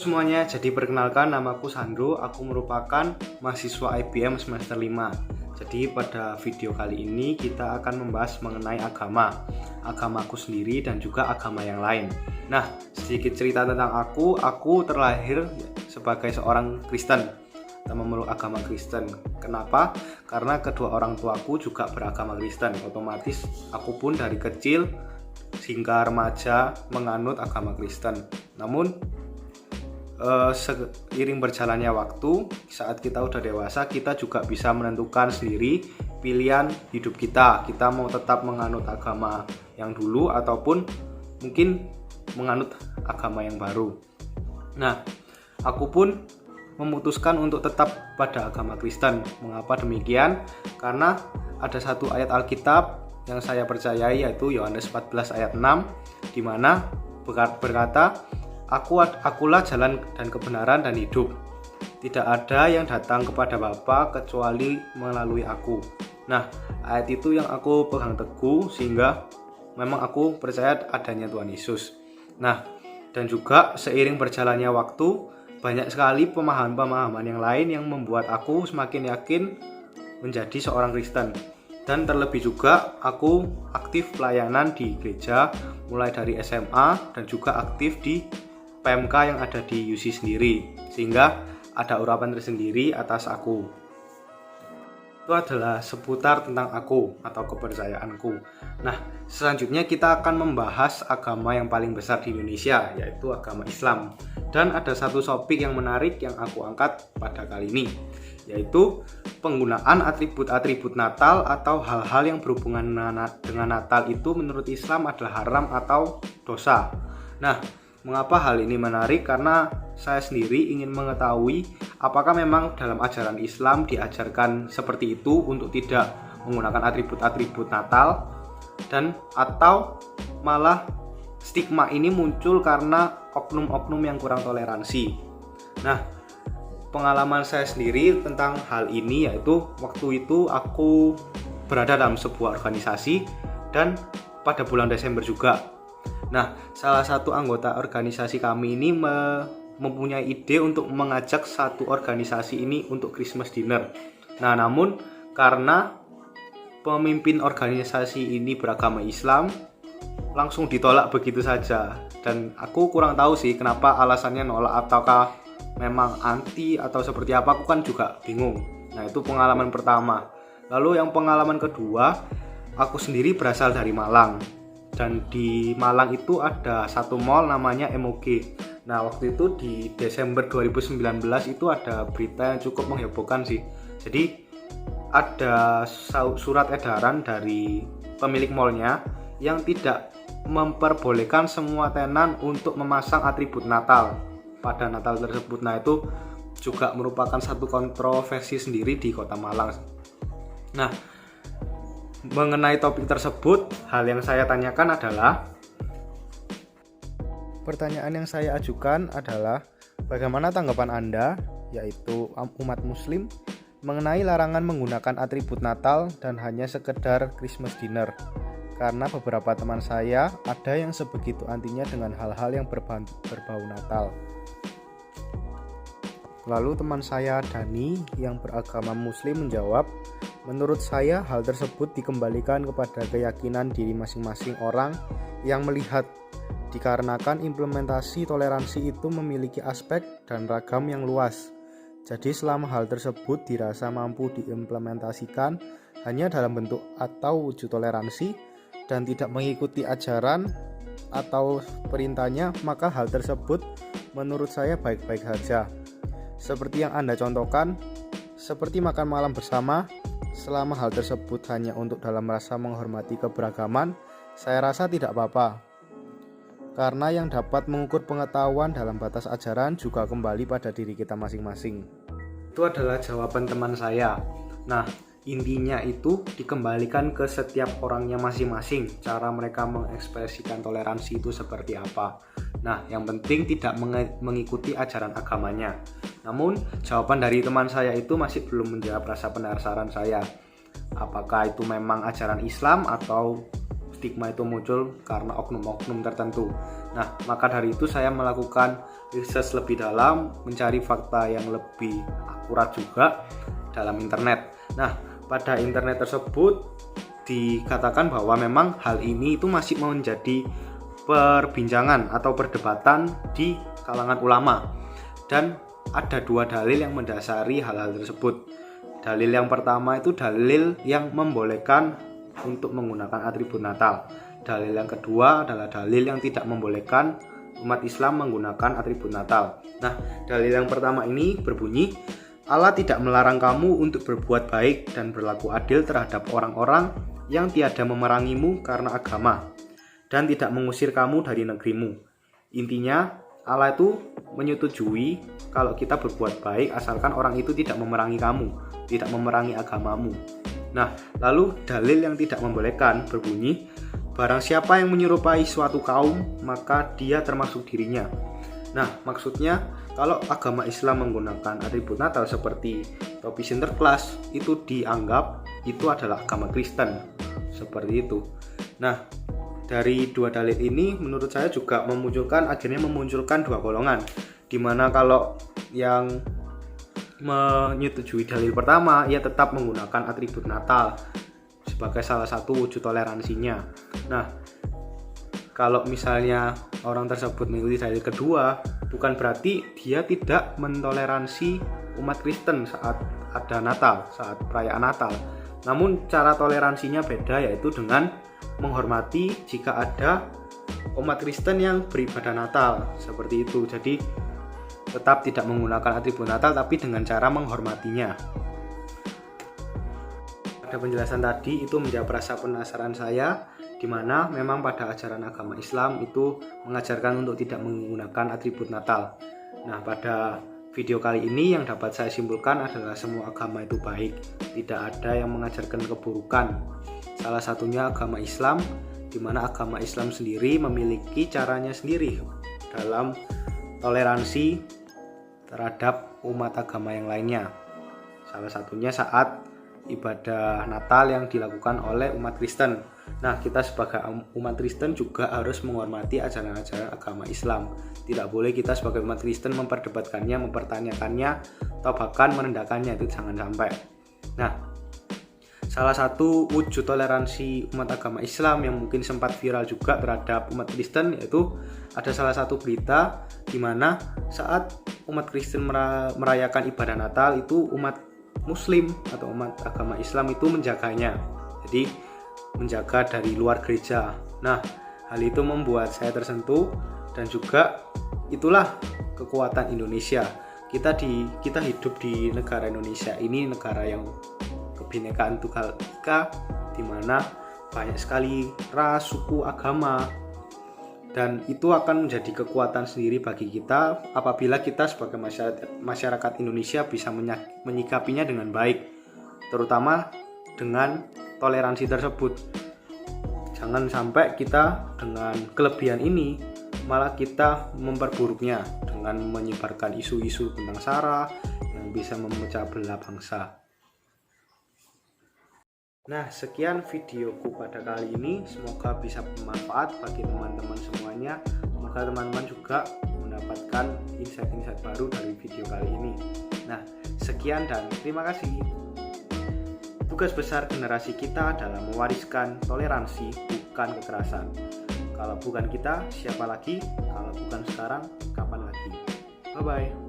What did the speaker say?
Semuanya, jadi perkenalkan, namaku Sandro, aku merupakan mahasiswa IBM semester 5. Jadi pada video kali ini kita akan membahas mengenai agamaku sendiri dan juga agama yang lain. Nah, sedikit cerita tentang aku terlahir sebagai seorang Kristen atau memeluk agama Kristen. Kenapa? Karena kedua orang tuaku juga beragama Kristen. Otomatis aku pun dari kecil hingga remaja menganut agama Kristen. Namun seiring berjalannya waktu, saat kita udah dewasa, kita juga bisa menentukan sendiri pilihan hidup kita. Kita mau tetap menganut agama yang dulu ataupun mungkin menganut agama yang baru. Nah, aku pun memutuskan untuk tetap pada agama Kristen. Mengapa demikian? Karena ada satu ayat Alkitab yang saya percayai, yaitu Yohanes 14 ayat 6, di mana berkata, Akulah jalan dan kebenaran dan hidup. Tidak ada yang datang kepada Bapa kecuali melalui aku. Nah, ayat itu yang aku pegang teguh sehingga memang aku percaya adanya Tuhan Yesus. Nah, dan juga seiring berjalannya waktu, banyak sekali pemahaman-pemahaman yang lain yang membuat aku semakin yakin menjadi seorang Kristen. Dan terlebih juga aku aktif pelayanan di gereja mulai dari SMA dan juga aktif di PMK yang ada di UC sendiri, sehingga ada urapan tersendiri atas aku. Itu adalah seputar tentang aku atau kepercayaanku. Nah, selanjutnya kita akan membahas agama yang paling besar di Indonesia, yaitu agama Islam. Dan ada satu topik yang menarik yang aku angkat pada kali ini, yaitu penggunaan atribut-atribut Natal atau hal-hal yang berhubungan dengan Natal itu menurut Islam adalah haram atau dosa. Nah, mengapa hal ini menarik? Karena saya sendiri ingin mengetahui apakah memang dalam ajaran Islam diajarkan seperti itu untuk tidak menggunakan atribut-atribut Natal, dan atau malah stigma ini muncul karena oknum-oknum yang kurang toleransi. Nah, pengalaman saya sendiri tentang hal ini yaitu waktu itu aku berada dalam sebuah organisasi dan pada bulan Desember juga. Nah, salah satu anggota organisasi kami ini mempunyai ide untuk mengajak satu organisasi ini untuk Christmas dinner. Nah, namun karena pemimpin organisasi ini beragama Islam, langsung ditolak begitu saja. Dan aku kurang tahu sih kenapa alasannya nolak, ataukah memang anti atau seperti apa, aku kan juga bingung. Nah, itu pengalaman pertama. Lalu yang pengalaman kedua, aku sendiri berasal dari Malang. Dan di Malang itu ada satu mall namanya MOG. Nah, waktu itu di Desember 2019 itu ada berita yang cukup menghebohkan sih. Jadi ada surat edaran dari pemilik mallnya yang tidak memperbolehkan semua tenan untuk memasang atribut Natal pada Natal tersebut. Nah, itu juga merupakan satu kontroversi sendiri di Kota Malang. Nah, mengenai topik tersebut, hal yang saya tanyakan adalah, pertanyaan yang saya ajukan adalah, bagaimana tanggapan Anda, yaitu umat Muslim, mengenai larangan menggunakan atribut Natal dan hanya sekedar Christmas dinner? Karena beberapa teman saya ada yang sebegitu antinya dengan hal-hal yang berbau Natal. Lalu teman saya Dani yang beragama Muslim menjawab, menurut saya hal tersebut dikembalikan kepada keyakinan diri masing-masing orang yang melihat, dikarenakan implementasi toleransi itu memiliki aspek dan ragam yang luas. Jadi selama hal tersebut dirasa mampu diimplementasikan hanya dalam bentuk atau wujud toleransi dan tidak mengikuti ajaran atau perintahnya, maka hal tersebut menurut saya baik-baik saja. Seperti yang Anda contohkan, seperti makan malam bersama, selama hal tersebut hanya untuk dalam rasa menghormati keberagaman, saya rasa tidak apa-apa. Karena yang dapat mengukur pengetahuan dalam batas ajaran juga kembali pada diri kita masing-masing. Itu adalah jawaban teman saya. Nah, intinya itu dikembalikan ke setiap orangnya masing-masing, cara mereka mengekspresikan toleransi itu seperti apa. Nah, yang penting tidak mengikuti ajaran agamanya. Namun, jawaban dari teman saya itu masih belum menjawab rasa penasaran saya. Apakah itu memang ajaran Islam atau stigma itu muncul karena oknum-oknum tertentu. Nah, maka dari itu saya melakukan riset lebih dalam, mencari fakta yang lebih akurat juga dalam internet. Nah, pada internet tersebut dikatakan bahwa memang hal ini itu masih menjadi perbincangan atau perdebatan di kalangan ulama, dan ada 2 dalil yang mendasari hal-hal tersebut. Dalil yang pertama itu dalil yang membolehkan untuk menggunakan atribut Natal. Dalil yang kedua adalah dalil yang tidak membolehkan umat Islam menggunakan atribut Natal. Nah, dalil yang pertama ini berbunyi, Allah tidak melarang kamu untuk berbuat baik dan berlaku adil terhadap orang-orang yang tiada memerangimu karena agama, dan tidak mengusir kamu dari negerimu. Intinya, Allah itu menyetujui kalau kita berbuat baik asalkan orang itu tidak memerangi kamu, tidak memerangi agamamu. Nah, lalu dalil yang tidak membolehkan berbunyi, barang siapa yang menyerupai suatu kaum, maka dia termasuk dirinya. Nah, maksudnya kalau agama Islam menggunakan atribut Natal seperti topi Sinterklas, itu dianggap itu adalah agama Kristen. Seperti itu. Nah, dari 2 dalil ini menurut saya juga akhirnya memunculkan 2 golongan, dimana kalau yang menyetujui dalil pertama, ia tetap menggunakan atribut Natal sebagai salah satu wujud toleransinya. Nah, kalau misalnya orang tersebut mengikuti dalil kedua, bukan berarti dia tidak mentoleransi umat Kristen saat ada Natal, saat perayaan Natal. Namun cara toleransinya beda, yaitu dengan menghormati jika ada umat Kristen yang beribadah Natal, seperti itu. Jadi tetap tidak menggunakan atribut Natal tapi dengan cara menghormatinya. Pada penjelasan tadi itu menjawab rasa penasaran saya, di mana memang pada ajaran agama Islam itu mengajarkan untuk tidak menggunakan atribut Natal. Nah, pada video kali ini yang dapat saya simpulkan adalah semua agama itu baik, tidak ada yang mengajarkan keburukan. Salah satunya agama Islam, di mana agama Islam sendiri memiliki caranya sendiri dalam toleransi terhadap umat agama yang lainnya. Salah satunya saat ibadah Natal yang dilakukan oleh umat Kristen. Nah, kita sebagai umat Kristen juga harus menghormati ajaran-ajaran agama Islam. Tidak boleh kita sebagai umat Kristen memperdebatkannya, mempertanyakannya, atau bahkan merendahkannya, itu jangan sampai. Nah, salah satu wujud toleransi umat agama Islam yang mungkin sempat viral juga terhadap umat Kristen, yaitu ada salah satu berita di mana saat umat Kristen merayakan ibadah Natal, itu umat Muslim atau umat agama Islam itu menjaganya. Jadi menjaga dari luar gereja. Nah, hal itu membuat saya tersentuh, dan juga itulah kekuatan Indonesia. Kita hidup di negara Indonesia ini, negara yang kebinekaan tunggal ika, di mana banyak sekali ras, suku, agama, dan itu akan menjadi kekuatan sendiri bagi kita apabila kita sebagai masyarakat Indonesia bisa menyikapinya dengan baik, terutama dengan toleransi tersebut. Jangan sampai kita dengan kelebihan ini malah kita memperburuknya dengan menyebarkan isu-isu tentang SARA yang bisa memecah belah bangsa. Nah, sekian videoku pada kali ini. Semoga bisa bermanfaat bagi teman-teman semuanya. Semoga teman-teman juga mendapatkan insight-insight baru dari video kali ini. Nah, sekian dan terima kasih. Tugas besar generasi kita adalah mewariskan toleransi, bukan kekerasan. Kalau bukan kita, siapa lagi? Kalau bukan sekarang, kapan lagi? Bye-bye.